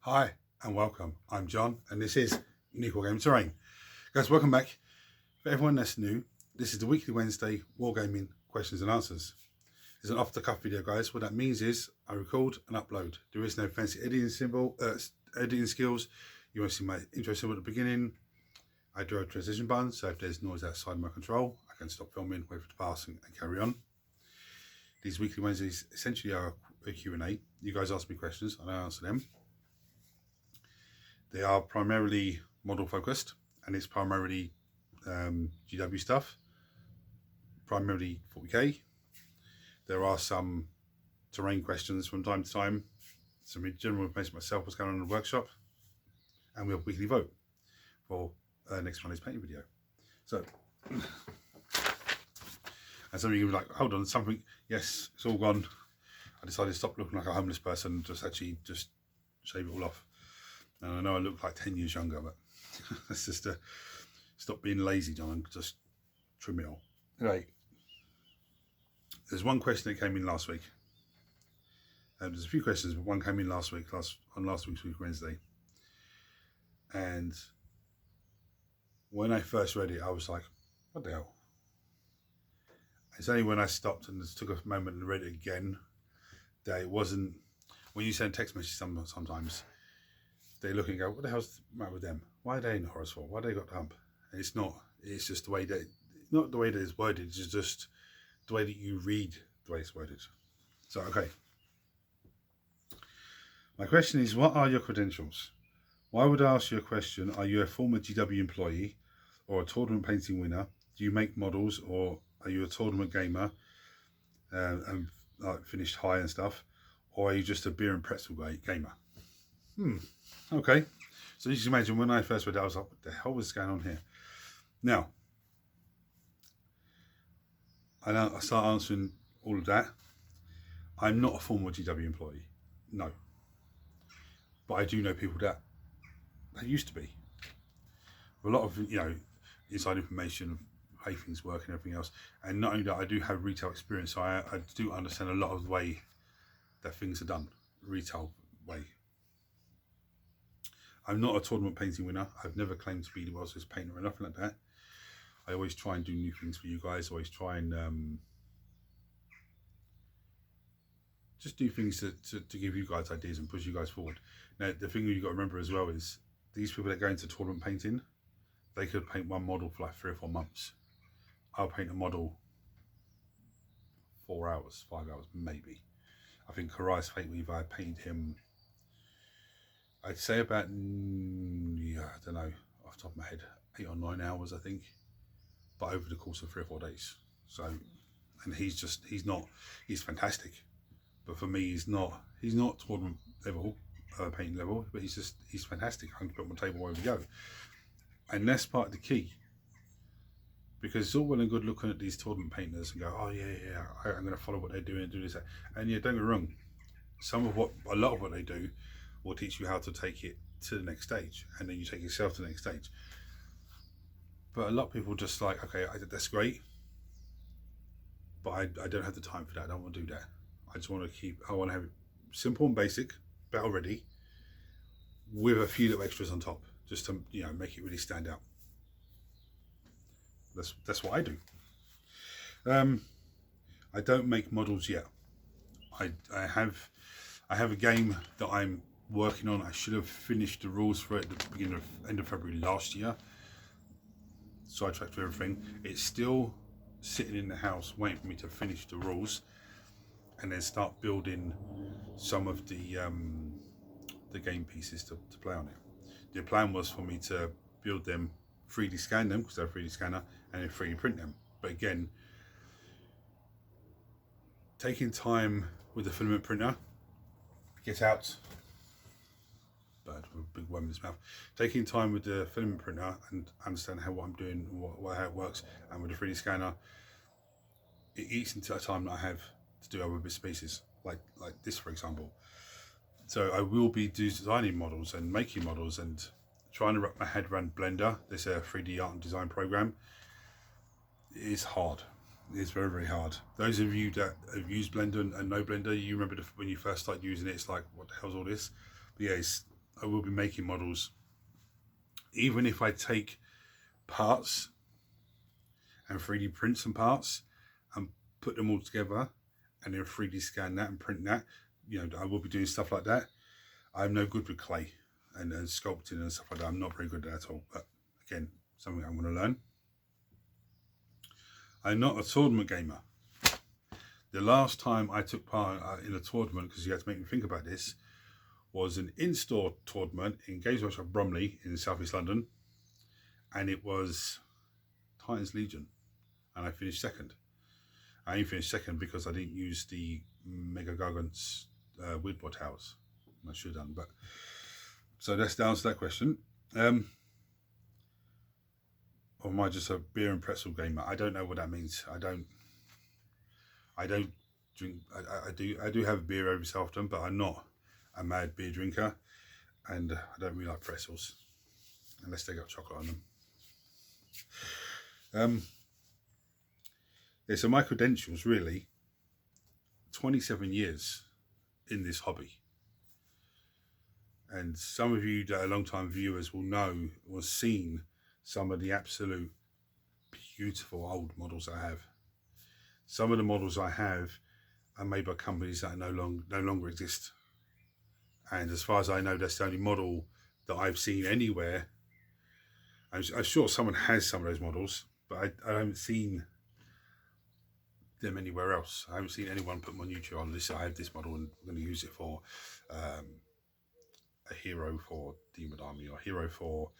Hi and welcome. I'm John and this is Unique Wargaming Terrain. Guys, welcome back. For everyone that's new, this is the weekly Wednesday Wargaming questions and answers. It's an off-the-cuff video, guys. What that means is I record and upload. There is no fancy editing skills. You want to see my intro symbol at the beginning. I do a transition button, so if there's noise outside my control, I can stop filming, wait for it to pass and carry on. These weekly Wednesdays essentially are a Q&A. You guys ask me questions and I answer them. They are primarily model focused and it's primarily GW stuff, primarily 40k. There are some terrain questions from time to time, some general information myself, what's going on in the workshop, and we have a weekly vote for next Monday's painting video. So, and some of you will be like, hold on, something, yes, it's all gone. I decided to stop looking like a homeless person and just shave it all off. And I know I look like 10 years younger, but it's just stop being lazy, John, and just trim it all. Anyway, there's one question that came in last week. There's a few questions, but one came in last week, on last week's Week Wednesday. And when I first read it, I was like, what the hell? It's only when I stopped and just took a moment and read it again that it wasn't, when you send text messages sometimes, they look and go, what the hell's the matter with them? Why are they in the horror sport? Why they got the hump? And it's not, it's just the way that, not the way that it's worded, it's just the way that you read the way it's worded. So, okay. My question is, what are your credentials? Why would I ask you a question? Are you a former GW employee or a tournament painting winner? Do you make models, or are you a tournament gamer and finished high and stuff? Or are you just a beer and pretzel gamer? Okay, so you can imagine when I first read it, I was like, what the hell was going on here? Now, I start answering all of that. I'm not a former GW employee, no. But I do know people that used to be. A lot of, inside information of how things work and everything else. And not only that, I do have retail experience, so I do understand a lot of the way that things are done, retail way. I'm not a tournament painting winner. I've never claimed to be the world's best painter or nothing like that. I always try and do new things for you guys. Always try and just do things to give you guys ideas and push you guys forward. Now, the thing you've got to remember as well is these people that go into tournament painting, they could paint one model for like 3 or 4 months. I'll paint a model 4 hours, 5 hours, maybe. I think Karai's Fate Weaver, I painted him, I'd say about, I don't know, off the top of my head, 8 or 9 hours, I think, but over the course of 3 or 4 days. So, and he's fantastic. But for me, he's not tournament level, painting level, but he's fantastic. I can put him on the table wherever we go. And that's part of the key. Because it's all well and good looking at these tournament painters and go, oh yeah, I'm going to follow what they're doing and do this. And yeah, don't get me wrong, a lot of what they do will teach you how to take it to the next stage, and then you take yourself to the next stage. But a lot of people just like, okay, that's great, but I don't have the time for that. I don't want to do that. I want to have it simple and basic, battle ready, with a few little extras on top, just to make it really stand out. That's what I do. I don't make models yet. I have a game that I'm working on. I should have finished the rules for it at the end of February last year. Sidetracked with everything. It's still sitting in the house waiting for me to finish the rules and then start building some of the game pieces to play on it. The plan was for me to build them, 3D scan them, because they're a 3D scanner, and then 3D print them. But again, taking time with the filament printer, get out, bird with a big worm in his mouth, taking time with the filament printer and understand what I'm doing, how it works, and with the 3D scanner, it eats into the time that I have to do other bits and pieces, like this, for example. So I will be designing models and making models and trying to wrap my head around Blender, this 3D art and design program. It is hard. It's very, very hard. Those of you that have used Blender and know Blender, you remember when you first started using it, it's like, what the hell's all this? But yeah, I will be making models. Even if I take parts and 3D print some parts and put them all together and then 3D scan that and print that, I will be doing stuff like that. I'm no good with clay and sculpting and stuff like that. I'm not very good at that at all. But again, something I'm going to learn. I'm not a tournament gamer. The last time I took part in a tournament, because you had to make me think about this, was an in-store tournament in Games Workshop Bromley in South East London, and it was Titans Legion, and I finished second. I only finished second because I didn't use the Mega Gargant's Weirdbot towers. I should have done, but so that's the answer to that question. Or am I just a beer and pretzel gamer? I don't know what that means. I don't drink. I do have a beer every so often, but I'm not a mad beer drinker, and I don't really like pretzels unless they got chocolate on them. Yeah, so my credentials, really, 27 years in this hobby. And some of you that are long-time viewers will know or seen some of the absolute beautiful old models I have. Some of the models I have are made by companies that no longer exist. And as far as I know, that's the only model that I've seen anywhere. I'm sure someone has some of those models, but I haven't seen them anywhere else. I haven't seen anyone put them on YouTube on this. I have this model and I'm going to use it for a hero for Demon Army or hero for,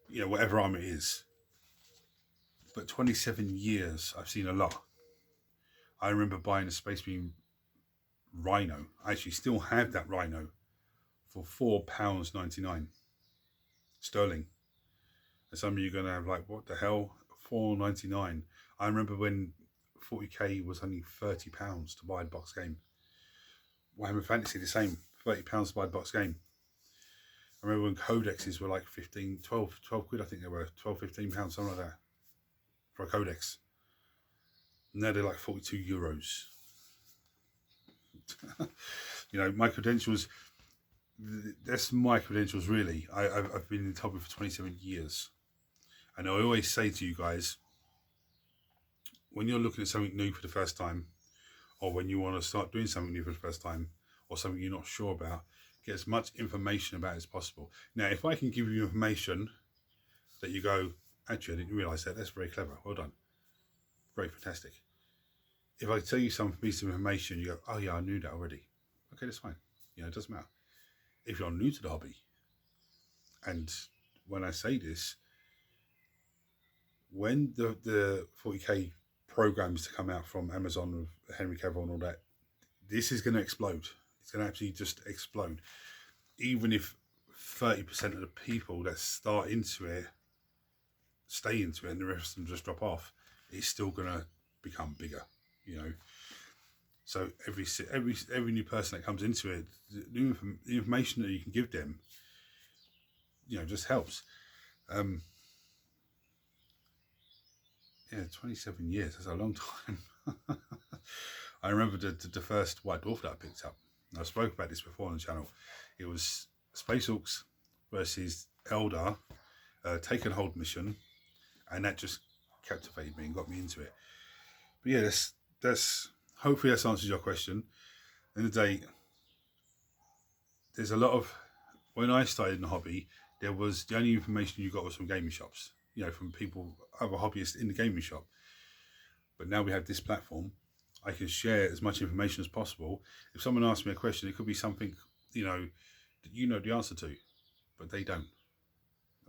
whatever army it is. But 27 years, I've seen a lot. I remember buying a Space Marine Rhino. I actually still have that Rhino for £4.99 sterling. And some of you are going to have like, what the hell? £4.99. I remember when 40k was only £30 to buy a box game. Warhammer Fantasy the same, £30 to buy a box game. I remember when codexes were like 12 quid, I think they were, 12, £15, something like that, for a codex. Now they're like 42 euros. My credentials, that's my credentials really. I've been in the hobby for 27 years. And I always say to you guys, when you're looking at something new for the first time, or when you want to start doing something new for the first time, or something you're not sure about, get as much information about it as possible. Now, if I can give you information that you go, actually, I didn't realise that, that's very clever, well done. Great, fantastic. If I tell you some piece of information, you go, oh yeah, I knew that already. Okay, that's fine. It doesn't matter. If you're new to the hobby, and when I say this, when the 40k programs to come out from Amazon with Henry Cavill and all that, this is going to explode. It's going to absolutely just explode. Even if 30% of the people that start into it stay into it and the rest of them just drop off, it's still going to become bigger. So every new person that comes into it, the information that you can give them, just helps. 27 years, that's a long time. I remember the first White Dwarf that I picked up. I spoke about this before on the channel. It was Space Orcs versus Eldar, take and hold mission, and that just captivated me and got me into it. But yeah, that's hopefully that answers your question. In the day, there's a lot of, when I started in the hobby, there was the only information you got was from gaming shops, from people, other hobbyists in the gaming shop. But now we have this platform. I can share as much information as possible. If someone asks me a question, it could be something, that you know the answer to, but they don't.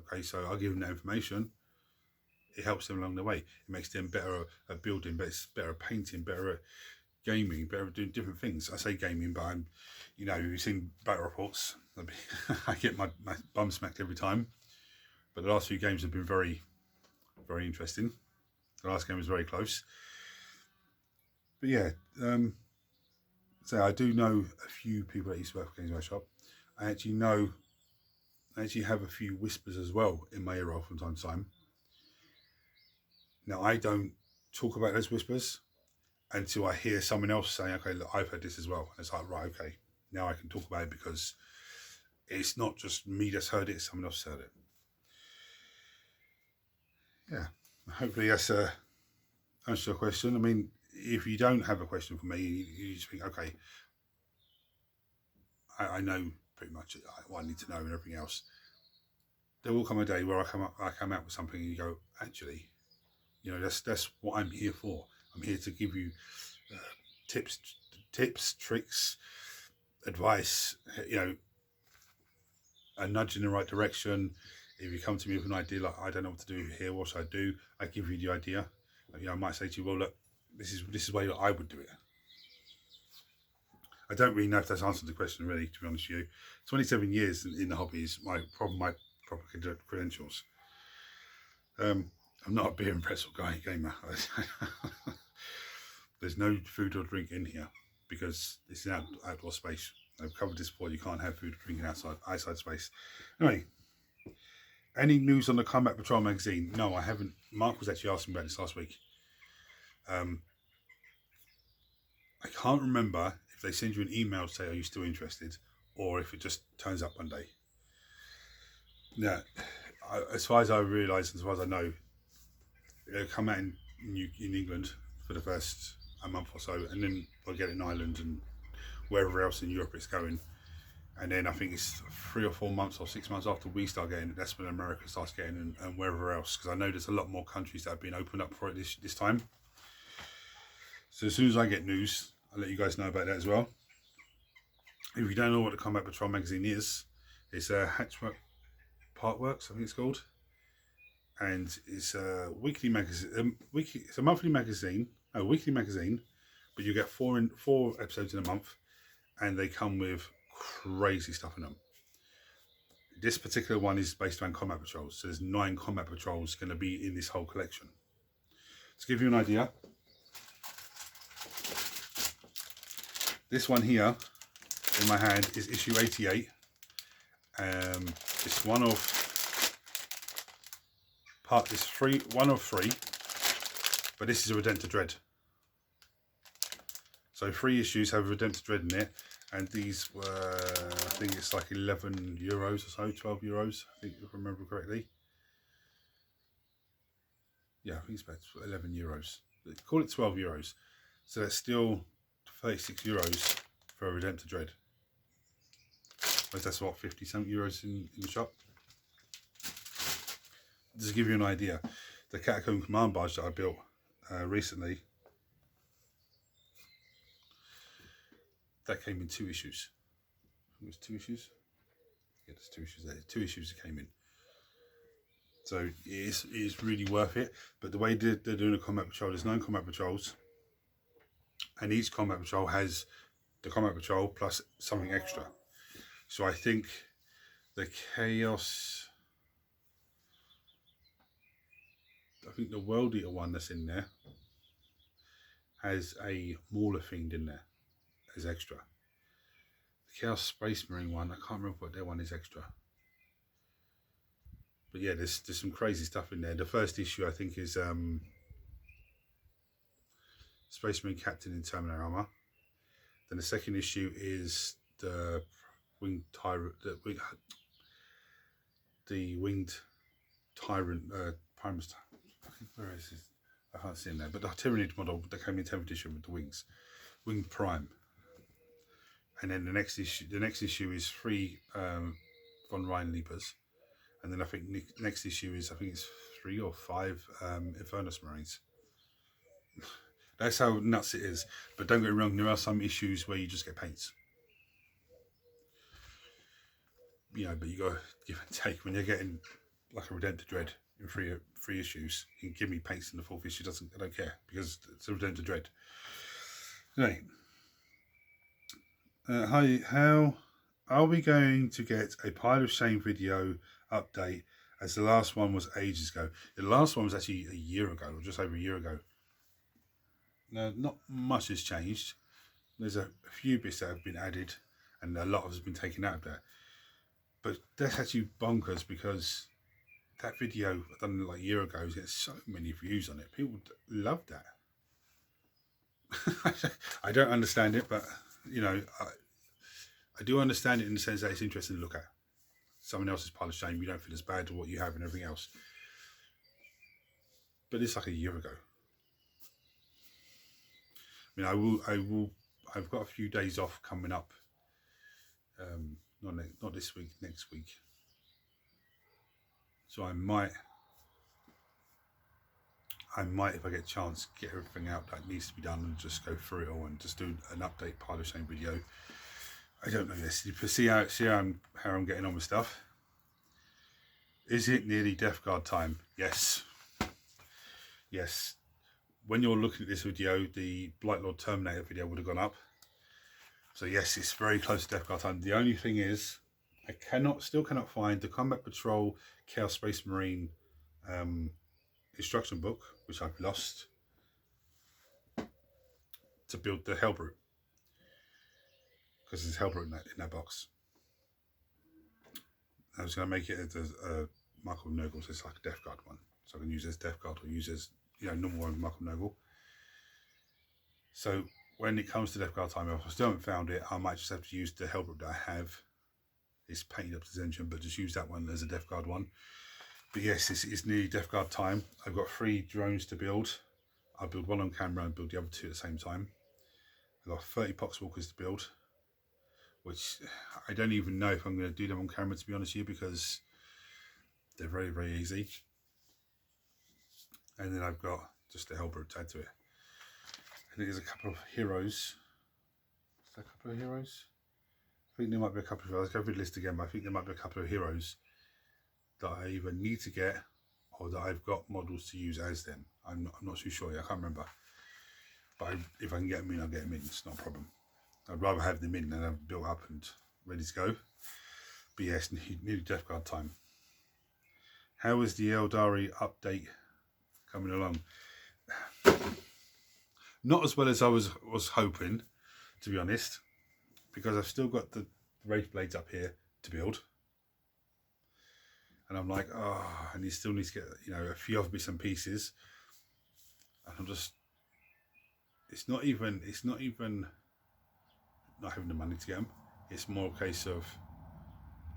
Okay, so I'll give them that information. It helps them along the way. It makes them better at building, better at painting, better at gaming, better at doing different things. I say gaming, but I'm, you've seen battle reports. I get my bum smacked every time. But the last few games have been very, very interesting. The last game was very close. But yeah, so I do know a few people that used to work for Games Workshop. I actually have a few whispers as well in my ear roll from time to time. Now, I don't talk about those whispers until I hear someone else saying, okay, look, I've heard this as well. And it's like, right, okay, now I can talk about it because It's not just me that's heard it, someone else heard it. Yeah, hopefully that's answers your question. I mean, if you don't have a question for me, you just think, okay, I know pretty much what I need to know and everything else. There will come a day where I come out with something and you go, actually, you know, that's what I'm here for. I'm here to give you tips, tricks, advice, you know, a nudge in the right direction. If you come to me with an idea like, I don't know what to do here, what should I do? I give you the idea. You know, I might say to you, well, look, this is the way that I would do it. I don't really know if that's answered the question, really, to be honest with you. 27 years in the hobby is my proper credentials. I'm not a beer and pretzel gamer. There's no food or drink in here because it's an outdoor space. I've covered this before. You can't have food or drink in outside space. Anyway, any news on the Combat Patrol magazine? No, I haven't. Mark was actually asking about this last week. I can't remember if they send you an email to say, are you still interested? Or if it just turns up one day. Now, as far as I realise, as far as I know, it'll come out in England for the first a month or so, and then they'll get it in Ireland and wherever else in Europe it's going. And then I think it's 3 or 4 months or 6 months after we start getting it, that's when America starts getting and wherever else, because I know there's a lot more countries that have been opened up for it this time. So as soon as I get news, I'll let you guys know about that as well. If you don't know what the Combat Patrol magazine is, it's a Hatchwork Partworks, I think it's called, and it's a weekly magazine. It's a weekly magazine, but you get four episodes in a month, and they come with crazy stuff in them. This particular one is based around combat patrols, so there's 9 combat patrols going to be in this whole collection. To give you an idea, this one here in my hand is issue 88. It's one of 3, but this is a Redemptor Dread. So 3 issues have Redemptor Dread in it, and these were, I think it's like €11 or so, €12, I think, if I remember correctly. Yeah, I think it's about €11. Call it €12. So that's still €36 for a Redemptor Dread. But that's what, 50-something euros in the shop. Just to give you an idea, the Catacomb Command Barge that I built recently, that came in 2 issues. It was 2 issues? Yeah, there's 2 issues there. 2 issues that came in. So it is really worth it. But the way they're doing a combat patrol, there's 9 combat patrols, and each combat patrol has the combat patrol plus something extra. So I think the Chaos, I think the World Eater one that's in there has a Mauler Fiend in there as extra. The Chaos Space Marine one, I can't remember what their one is extra. But yeah, there's some crazy stuff in there. The first issue I think is Space Marine Captain in Terminator armor. Then the second issue is the Winged Tyrant, the Winged Tyrant, Primus. Where is it? I can't see him there. But the Tyranid model that came in 10th edition with the wings, Winged Prime. And then the next issue is 3 von Ryan Leapers, and then I think next issue is, I think it's 3 or 5 Infernus Marines. That's how nuts it is. But don't get me wrong, there are some issues where you just get paints. You know, but you got to give and take. When you're getting like a Redemptor Dread in 3 issues, you can give me paints in the 4th issue. I don't care, because it's a Redemptor Dread. Anyway, hi, how are we going to get a Pile of Shame video update, as the last one was ages ago? The last one was actually a year ago, or just over a year ago. Now, not much has changed. There's a few bits that have been added, and a lot has been taken out of there. But that's actually bonkers, because that video I done like a year ago is getting so many views on it. People love that. I don't understand it, but you know, I do understand it in the sense that it's interesting to look at. someone else's pile of shame, you don't feel as bad to what you have and everything else. But it's like a year ago. I mean, I've got a few days off coming up. Not this week, next week. So I might, if I get a chance, get everything out that needs to be done and just go through it all and just do an update pile of shame video. I don't know this. See how I'm getting on with stuff. Is it nearly Death Guard time? Yes. Yes. When you're looking at this video, the Blightlord Terminator video would have gone up. So yes, it's very close to Death Guard time. The only thing is, I still cannot find the Combat Patrol Chaos Space Marine instruction book, which I've lost, to build the Hellbrute. Because there's Hellbrute in that box. I was going to make it as a Michael Noble, so it's like a Death Guard one. So I can use as Death Guard or use as, normal one with Michael Noble. So when it comes to Death Guard time, if I still haven't found it, I might just have to use the Hellbrute that I have. It's painted up to the engine, but just use that one as a Death Guard one. But yes, it's nearly Death Guard time. I've got 3 drones to build. I'll build one on camera and build the other 2 at the same time. I've got 30 Poxwalkers to build, which I don't even know if I'm going to do them on camera, to be honest with you, because they're very, very easy. And then I've got just the Hellbrute to add to it. I think there's a couple of heroes. Is there a couple of heroes? I think there might be a couple of heroes. Let's go through the list again, but I think there might be a couple of heroes that I either need to get or that I've got models to use as them. I'm not too sure yet. I can't remember. But if I can get them in, I'll get them in. It's not a problem. I'd rather have them in than have them built up and ready to go. But yes, nearly Death Guard time. How is the Eldari update coming along? Not as well as I was hoping, to be honest, because I've still got the Wraith Blades up here to build. And I'm like, and you still need to get, a few other bits and pieces. And I'm just, it's not even not having the money to get them. It's more a case of,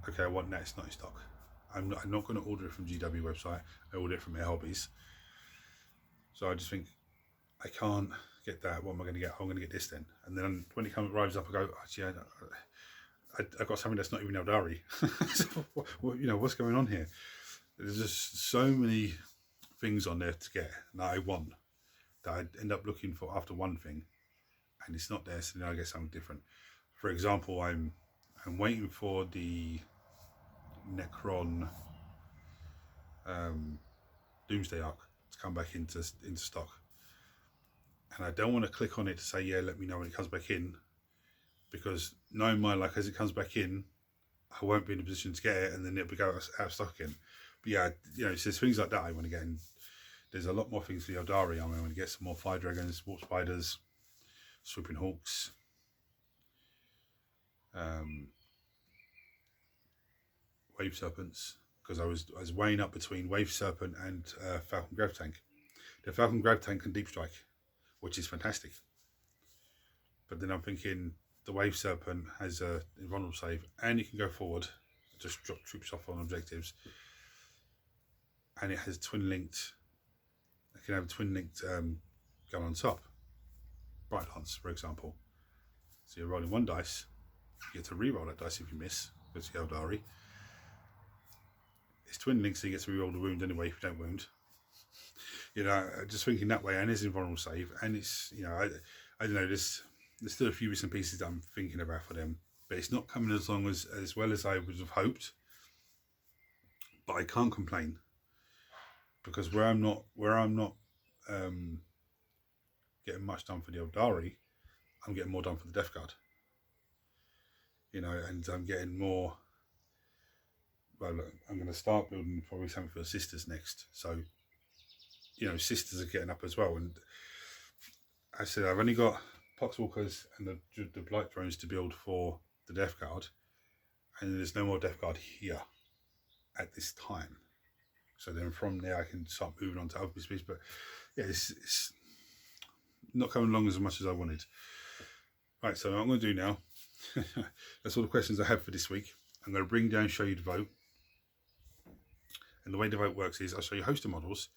okay, I want that, it's not in stock. I'm not going to order it from GW website. I order it from Air Hobbies. So I just think, I can't get that. What am I going to get? I'm going to get this then. And then when it arrives up, I go, actually, I got something that's not even Eldari. So, what's going on here? There's just so many things on there to get that I want that I end up looking for after one thing, and it's not there. So then I get something different. For example, I'm waiting for the Necron Doomsday Arc to come back into stock, and I don't want to click on it to say, yeah, let me know when it comes back in, because knowing my luck, as it comes back in, I won't be in a position to get it, and then it'll go out of stock again. But yeah, it's just things like that I want to get in. There's a lot more things for the Eldari. I want to get some more Fire Dragons, Warp Spiders, Swooping Hawks, Wave Serpents, because I was weighing up between Wave Serpent and Falcon Grav Tank. The Falcon Grav Tank can deep strike, which is fantastic. But then I'm thinking the Wave Serpent has a invulnerable save, and it can go forward, just drop troops off on objectives, and it has twin linked. It can have a twin linked gun on top, Bright Lance, for example. So you're rolling 1 dice, you get to re-roll that dice if you miss, because the Eldari. It's twin linked, so you get to re-roll the wound anyway if you don't wound. Just thinking that way, and it's invulnerable save, and it's, I don't know, there's still a few bits and pieces that I'm thinking about for them, but it's not coming as well as I would have hoped. But I can't complain, because where I'm not getting much done for the Eldari, I'm getting more done for the Death Guard. And I'm getting more. Well, look, I'm going to start building probably something for the sisters next. So, sisters are getting up as well. And I said I've only got Poxwalkers and the Blight Drones to build for the Death Guard, and there's no more Death Guard here at this time. So then from there I can start moving on to other pieces. But yeah, it's not coming along as much as I wanted. Right, so what I'm going to do now, that's all the questions I have for this week. I'm going to bring down Show You the Vote. And the way the vote works is I'll show you a host of models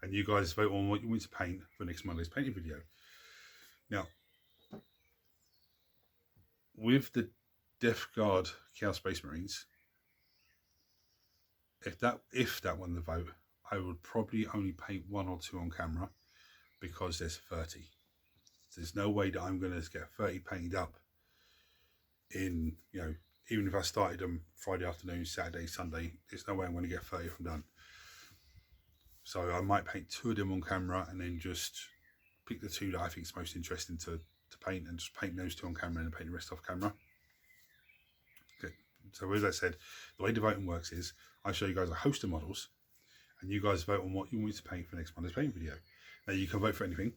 and you guys vote on what you want to paint for next Monday's painting video. Now, with the Death Guard Chaos Space Marines, if that won the vote, I would probably only paint 1 or 2 on camera because there's 30. There's no way that I'm going to get 30 painted up in, you know, even if I started them Friday afternoon, Saturday, Sunday, there's no way I'm going to get 30 of them done. So I might paint 2 of them on camera and then just pick the 2 that I think is most interesting to paint and just paint those 2 on camera and paint the rest off camera. Okay, so with that said, the way the voting works is I show you guys a host of models and you guys vote on what you want me to paint for next Monday's painting video. Now you can vote for anything,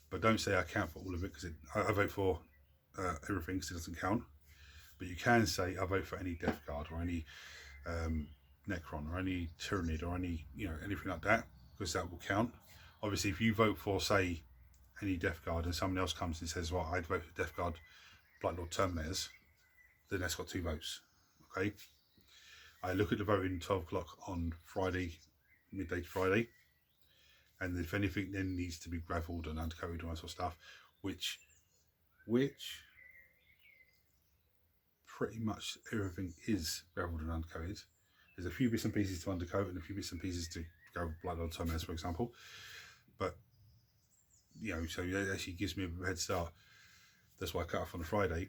but don't say I count for all of it because I vote for everything because it doesn't count. But you can say I vote for any Death Guard or any Necron or any Tyranid or any, you know, anything like that, because that will count. Obviously, if you vote for, say, any Death Guard and someone else comes and says, well, I'd vote for Death Guard Blood Lord Terminators, then that's got 2 votes. Okay. I look at the voting 12 o'clock on Friday, midday to Friday, and if anything then needs to be gravelled and undercoated and that sort of stuff, which pretty much everything is gravelled and undercoated. There's a few bits and pieces to undercoat and a few bits and pieces to go with Blood Lord Terminators, for example. But, you know, so that actually gives me a head start. That's why I cut off on a Friday.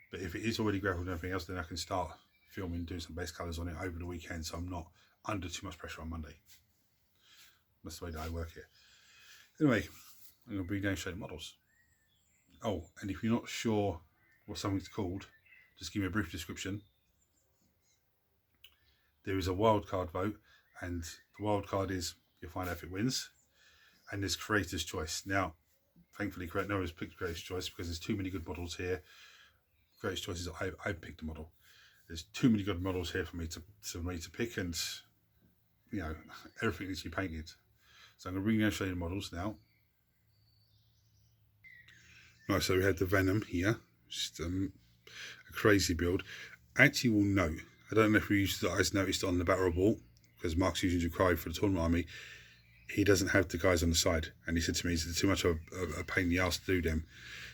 But if it is already gravelled and everything else, then I can start filming, doing some base colours on it over the weekend, so I'm not under too much pressure on Monday. That's the way that I work it. Anyway, I'm going to bring down and show you models. Oh, and if you're not sure what something's called, just give me a brief description. There is a wildcard vote, and the wildcard is you'll find out if it wins. And there's creator's choice. Now, thankfully, no one's picked creator's choice because there's too many good models here. Creator's choice is I picked a model. There's too many good models here for me to pick, and you know everything needs to be painted. So I'm going to bring you and show you the models now. Right, so we had the Venom here, just a crazy build. Actually, will note, I don't know if you guys noticed on the battle report, because Mark's using Jukai for the tournament army, he doesn't have the guys on the side, and he said to me, it's too much of a pain in the ass to do them.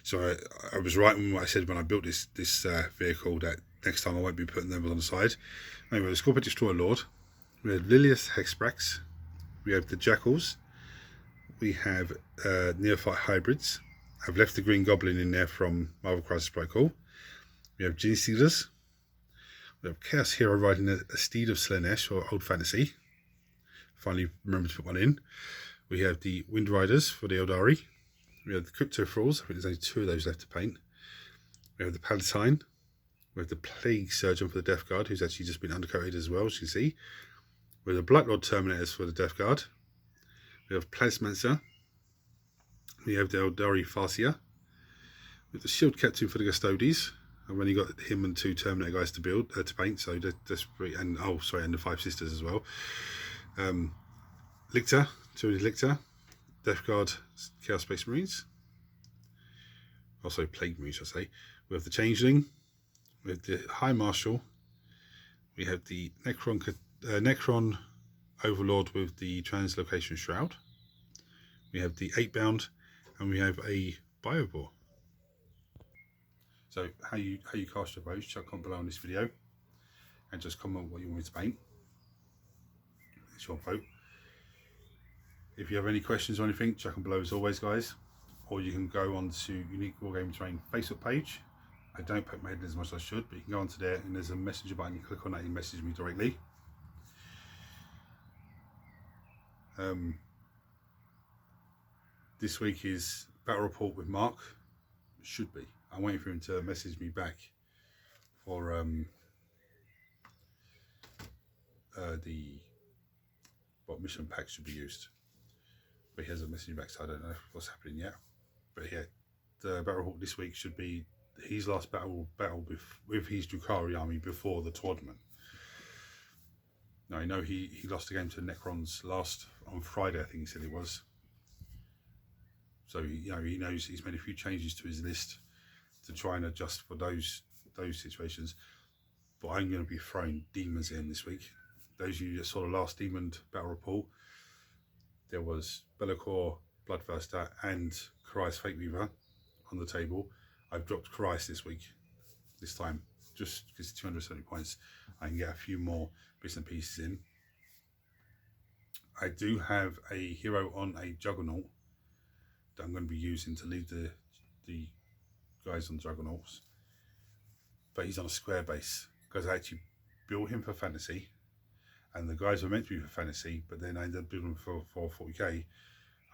So I was right in what I said when I built this vehicle, that next time I won't be putting them on the side. Anyway, the Scorpion Destroyer Lord, we have Lilius Hexbrax, we have the Jackals, we have Neophyte Hybrids. I've left the Green Goblin in there from Marvel Crisis Protocol. We have Gene Stealers. We have Chaos Hero riding a steed of Slaanesh, or Old Fantasy. Finally remembered to put one in. We have the Wind Riders for the Eldari. We have the Crypto Thralls. I think there's only 2 of those left to paint. We have the Palatine. We have the Plague Surgeon for the Death Guard, who's actually just been undercoated as well, as you can see. We have the Black Lord Terminators for the Death Guard. We have Plasmancer. We have the Eldari Farsia. We have the Shield Captain for the Custodes. I've only got him and 2 Terminator guys to build, to paint, so that's pretty, and oh sorry, and the 5 Sisters as well. Lictor, 2 Lictor, Death Guard Chaos Space Marines. Also Plague Marines, I say. We have the Changeling. We have the High Marshal. We have the Necron Overlord with the Translocation Shroud. We have the 8-bound, and we have a Biobore. So how you cast your votes, chuck on below on this video, and just comment what you want me to paint. It's your vote. If you have any questions or anything, chuck them below as always, guys. Or you can go on to Unique Wargaming Terrain Facebook page. I don't poke my head in as much as I should, but you can go onto there and there's a messenger button. You click on that, you message me directly. This week is battle report with Mark. Should be. I'm waiting for him to message me back for what mission packs should be used. But he hasn't messaged me back, so I don't know what's happening yet. But yeah, the battle report this week should be his last battle with his Drukhari army before the tournament. Now I know he lost the game to Necrons on Friday, I think he said it was. So you know he knows he's made a few changes to his list to try and adjust for those situations. But I'm going to be throwing demons in this week. those of you that saw the last Demon battle report, there was Be'lakor, Bloodthirster, and Karais Fate Weaver on the table. I've dropped Karais this time, just because it's 270 points. I can get a few more bits and pieces in. I do have a hero on a Juggernaut that I'm going to be using to lead the guys on Juggernauts, but he's on a square base because I actually built him for fantasy, and the guys were meant to be for fantasy, but then I ended up building him for 40k.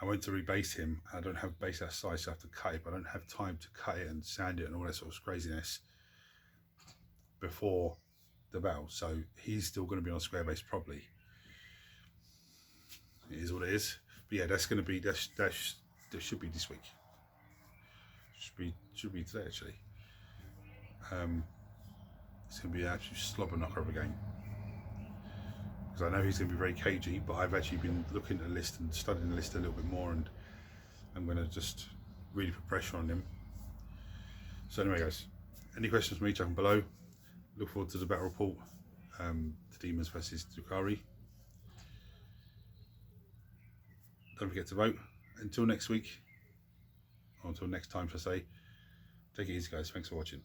I went to rebase him. I don't have base that size, so I have to cut it, but I don't have time to cut it and sand it and all that sort of craziness before the battle, so he's still going to be on a square base probably. It is what it is. But yeah, that's going to be that should be this week. Should be today actually. It's going to be an absolute slobber knocker of a game, because I know he's going to be very cagey, but I've actually been looking at the list and studying the list a little bit more, and I'm going to just really put pressure on him. So anyway guys, any questions from me, chuck them below. Look forward to the battle report, the Demons versus Drukhari. Don't forget to vote. Until next week, or until next time, shall I say, take it easy guys, thanks for watching.